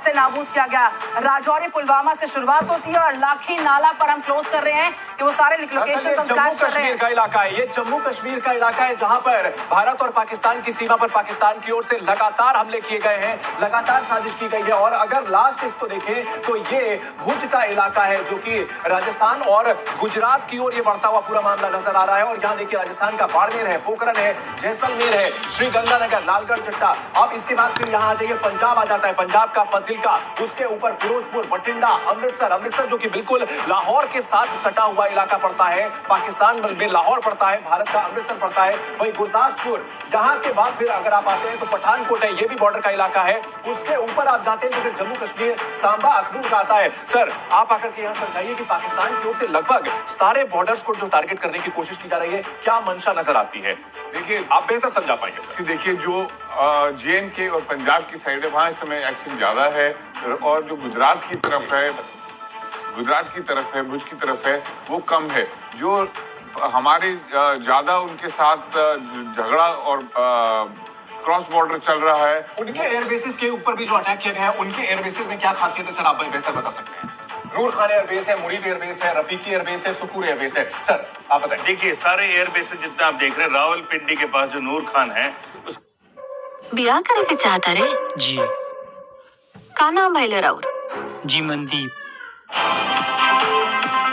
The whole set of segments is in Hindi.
नेस्ते नाबूद किया गया। राजौरी पुलवामा से शुरुआत होती है और लाखी नाला पर हम क्लोज कर रहे हैं कि वो सारे लोकेशन जम्मू कश्मीर का इलाका है। ये जम्मू कश्मीर का इलाका है जहां पर भारत और पाकिस्तान की सीमा पर पाकिस्तान की ओर से लगातार हमले किए गए हैं, लगातार साजिश की गई है। और अगर लास्ट इसको देखें तो ये भुज का इलाका है जो कि राजस्थान और गुजरात की ओर ये बढ़ता हुआ पूरा मामला नजर आ रहा है। और यहाँ देखिए राजस्थान का बाड़मेर है, पोखरण है, जैसलमेर है, श्रीगंगानगर, लालगढ़ चट्टा। अब इसके बाद फिर यहाँ आ जाइए पंजाब आ जाता है, पंजाब का फजीलका, उसके ऊपर फिरोजपुर, बठिंडा, अमृतसर जो कि बिल्कुल लाहौर के साथ सटा हुआ इलाका पड़ता है। पाकिस्तान में लाहौर पड़ता है, भारत का अमृतसर पड़ता है। वही गुरदासपुर, जहां के बाद फिर अगर आप आते हैं तो पठानकोट है, ये भी बॉर्डर का इलाका है। उसके ऊपर आप जाते हैं तो फिर जम्मू कश्मीर, सांबा, अखनूर का आता है। सर आप आकर के यहाँ समझाइए कि पाकिस्तान की ओर से लगभग सारे बॉर्डर्स को जो टारगेट करने की कोशिश की जा रही है, क्या मंशा नजर आती है? देखिए, आप बेहतर समझा पाएंगे। देखिए जो जे.एंड.के और पंजाब की साइड है वहां इस समय एक्शन ज्यादा है, और जो गुजरात की तरफ है, भुज की तरफ है, वो कम है। जो हमारे ज्यादा उनके साथ झगड़ा और क्रॉस बॉर्डर चल रहा है, उनके एयरबेसिस के ऊपर भी जो अटैक किया गया है, उनके एयरबेसिस में क्या खासियत है सर, आप बेहतर बता सकते हैं? नूर खान एयरबेस है, मुरीद एयरबेस है, रफीकी एयरबेस है, सुकूर एयरबेस है। सर आप बताएं। देखिए सारे एयरबेसेस जितना आप देख रहे हैं, रावलपिंडी के पास जो नूर खान है उस ब्याह करे के चाहता रे जी। का नाम है राउर? जी मनदीप।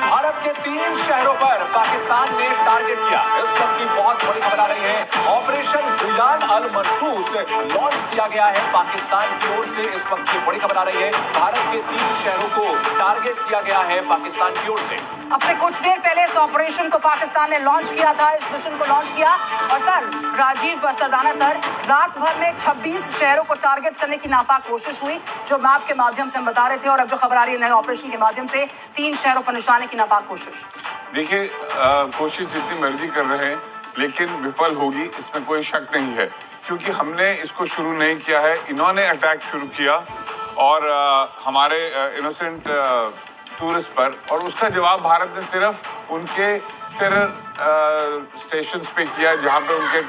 भारत के 3 शहरों पर पाकिस्तान ने टारगेट किया। इस वक्त की बहुत बड़ी खबर आ रही है। ऑपरेशन बुयान अल मनसूस लॉन्च किया गया है पाकिस्तान की ओर से। इस वक्त की बड़ी खबर आ रही है, भारत के 3 शहरों को टारगेट किया गया है पाकिस्तान की ओर से। अब से कुछ देर पहले इस ऑपरेशन को पाकिस्तान ने लॉन्च किया था, इस मिशन को लॉन्च किया। और सर राजीव सरदाना सर, रात भर में 26 शहरों को टारगेट करने की नापाक कोशिश हुई, जो मैप के माध्यम से हम बता रहे थे। और अब जो खबर आ रही है नए ऑपरेशन के माध्यम से 3 शहरों पर निशाने की नापाक कोशिश। देखिए कोशिश जितनी मर्जी कर रहे हैं लेकिन विफल होगी, इसमें कोई शक नहीं है, क्योंकि हमने इसको शुरू नहीं किया है, इन्होंने अटैक शुरू किया और हमारे इनोसेंट टूरिस्ट पर, और उसका जवाब भारत ने सिर्फ उनके टेरर स्टेशंस पे किया, जहाँ पे उनके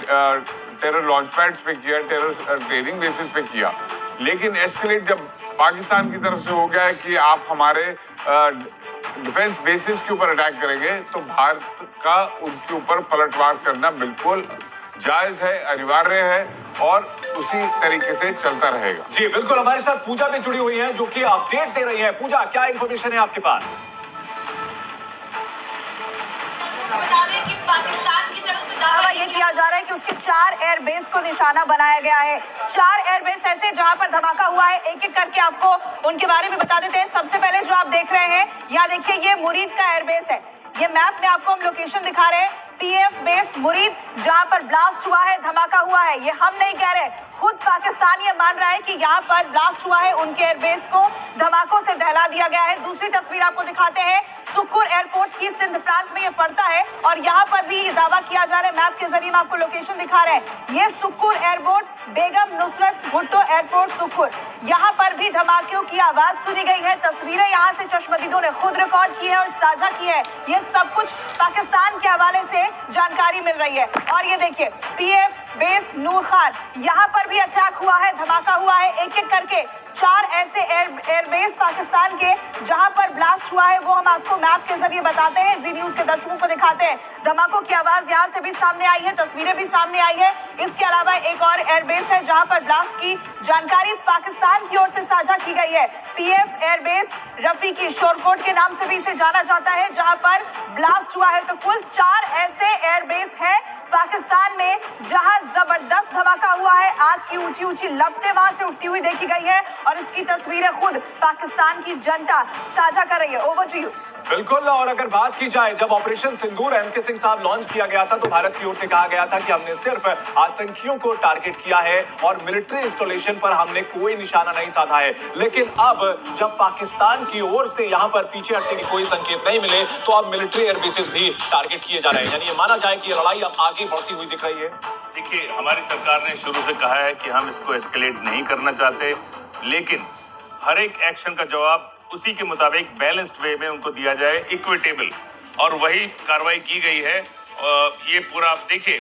टेरर लॉन्च पैड्स पे किया, टेरर ट्रेनिंग बेसिस पे किया। लेकिन एस्केलेट जब पाकिस्तान की तरफ से हो गया है कि आप हमारे डिफेंस बेसिस के ऊपर अटैक करेंगे, तो भारत का उनके ऊपर पलटवार करना बिल्कुल जायज है, अनिवार्य है और उसी तरीके से चलता रहेगा। जी बिल्कुल, हमारे साथ पूजा भी जुड़ी हुई है जो कि अपडेट दे रही है। पूजा, क्या इंफॉर्मेशन है आपके पास? ये किया जा रहा है कि उसके 4 एयरबेस को निशाना बनाया गया है। 4 एयरबेस ऐसे जहां पर धमाका हुआ है, एक एक करके आपको उनके बारे में बता देते हैं। सबसे पहले जो आप देख रहे हैं, यहाँ देखिए ये मुरीद का एयरबेस है। ये मैप में आपको हम लोकेशन दिखा रहे हैं, पीएफ बेस मुरीद, जहां पर ब्लास्ट हुआ है, धमाका हुआ है। ये हम नहीं कह रहे, खुद पाकिस्तान ये मान रहा है कि यहाँ पर ब्लास्ट हुआ है, उनके एयरबेस को धमाकों से दहला दिया गया है। दूसरी तस्वीर आपको दिखाते हैं, सुक्कुर एयरपोर्ट की सिंध प्रांत में ये पड़ता है और यहाँ पर भी ये दावा किया जा रहा है, मैप के जरिए हम आपको लोकेशन दिखा रहे हैं। ये सुक्कुर एयरपोर्ट, बेगम नुसरत भुट्टो एयरपोर्ट सुक्कुर, यहाँ पर भी धमाकों की आवाज सुनी गई है। तस्वीरें यहाँ से चश्मदीदों ने खुद रिकॉर्ड की है और साझा की है। ये सब कुछ पाकिस्तान के हवाले से जानकारी मिल रही है। और ये देखिए पीएफ बेस नूर खान, यहाँ पर भी अटैक हुआ है, धमाका हुआ है। एक एक करके 4 ऐसे एयरबेस पाकिस्तान के जहां पर ब्लास्ट हुआ है, वो हम आपको मैप के जरिए बताते हैं, जी न्यूज के दर्शकों को दिखाते हैं। धमाकों की आवाज यहां से भी सामने आई है, तस्वीरें भी सामने आई है। इसके अलावा एक और एयरबेस है जहां पर ब्लास्ट की जानकारी पाकिस्तान की ओर से साझा की गई है। पीएफ एयरबेस रफीकी शोरकोट के नाम से भी इसे जाना जाता है, जहां पर ब्लास्ट हुआ है। तो कुल 4 ऐसे एयरबेस है पाकिस्तान में जहां जबरदस्त धमाका हुआ है। आग की ऊंची ऊंची लपटें वहां से उठती हुई देखी गई है और इसकी तस्वीरें खुद पाकिस्तान की जनता साझा कर रही है। Over to you. बिल्कुल, और अगर बात की जाए, जब ऑपरेशन सिंदूर एम.के. सिंह साहब लॉन्च किया गया था तो भारत की ओर से कहा गया था कि हमने सिर्फ आतंकियों को टारगेट किया है और मिलिट्री इंस्टॉलेशन पर हमने कोई निशाना नहीं साधा है। लेकिन अब जब पाकिस्तान की ओर से यहां पर पीछे हटने की कोई संकेत नहीं मिले, तो अब मिलिट्री एयरबेसेस भी टारगेट किए जा रहे हैं। यानी ये माना जाए कि लड़ाई अब आगे बढ़ती हुई दिख रही है। देखिए हमारी सरकार ने शुरू से कहा है कि हम इसको एस्केलेट नहीं करना चाहते, लेकिन हर एक एक्शन का जवाब उसी के मुताबिक बैलेंस्ड वे में उनको दिया जाए, इक्विटेबल, और वही कार्रवाई की गई है। ये पूरा आप देखिए